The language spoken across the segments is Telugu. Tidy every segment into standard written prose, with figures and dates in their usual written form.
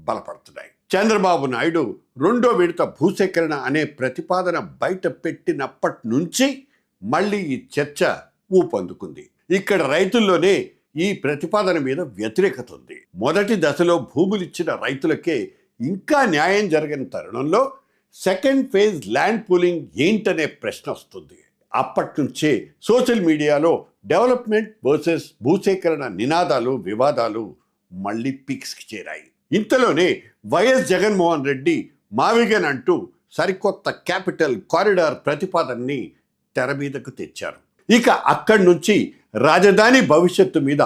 బలపడుతున్నాయి. చంద్రబాబు నాయుడు రెండో విడత భూసేకరణ అనే ప్రతిపాదన బయట పెట్టినప్పటి నుంచి మళ్ళీ ఈ చర్చ ఊపందుకుంది. ఇక్కడ రైతుల్లోనే ఈ ప్రతిపాదన మీద వ్యతిరేకత ఉంది. మొదటి దశలో భూములిచ్చిన రైతులకే ఇంకా న్యాయం జరగని తరుణంలో సెకండ్ ఫేజ్ ల్యాండ్ పూలింగ్ ఏంటనే ప్రశ్న వస్తుంది. అప్పటి నుంచే సోషల్ మీడియాలో డెవలప్మెంట్ వర్సెస్ భూసేకరణ నినాదాలు, వివాదాలు మళ్ళీ పీక్స్కి చేరాయి. ఇంతలోనే వైఎస్ జగన్మోహన్ రెడ్డి మావిగన్ అంటూ సరికొత్త క్యాపిటల్ కారిడార్ ప్రతిపాదనని తెర మీదకు తెచ్చారు. ఇక అక్కడి నుంచి రాజధాని భవిష్యత్తు మీద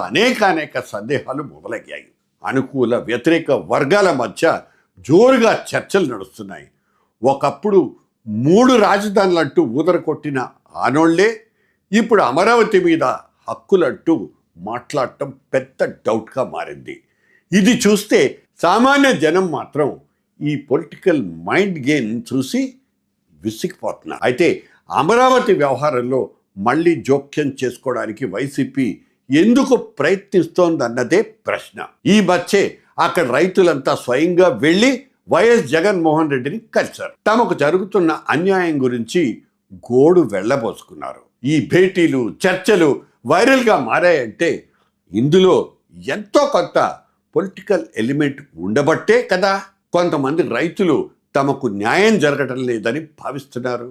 అనేక సందేహాలు మొదలయ్యాయి. అనుకూల వ్యతిరేక వర్గాల మధ్య జోరుగా చర్చలు నడుస్తున్నాయి. ఒకప్పుడు 3 రాజధానులంటూ ఊదరకొట్టిన ఆనోళ్లే ఇప్పుడు అమరావతి మీద హక్కులంటూ మాట్లాడటం పెద్ద డౌట్గా మారింది. ఇది చూస్తే సామాన్య జనం మాత్రం ఈ పొలిటికల్ మైండ్ గేమ్ చూసి విసిగిపోతున్నారు. అయితే అమరావతి వ్యవహారంలో మళ్ళీ జోక్యం చేసుకోవడానికి వైసీపీ ఎందుకు ప్రయత్నిస్తోందన్నదే ప్రశ్న. ఈ మధ్యే అక్కడ రైతులంతా స్వయంగా వెళ్ళి వైఎస్ జగన్మోహన్ రెడ్డిని కలిశారు. తమకు జరుగుతున్న అన్యాయం గురించి గోడు వెళ్ళబోసుకున్నారు. ఈ భేటీలు, చర్చలు వైరల్గా మారాయంటే ఇందులో ఎంతో కొంత పొలిటికల్ ఎలిమెంట్ ఉండబట్టే కదా కొంతమంది రైతులు తమకు న్యాయం జరగటం లేదని భావిస్తున్నారు.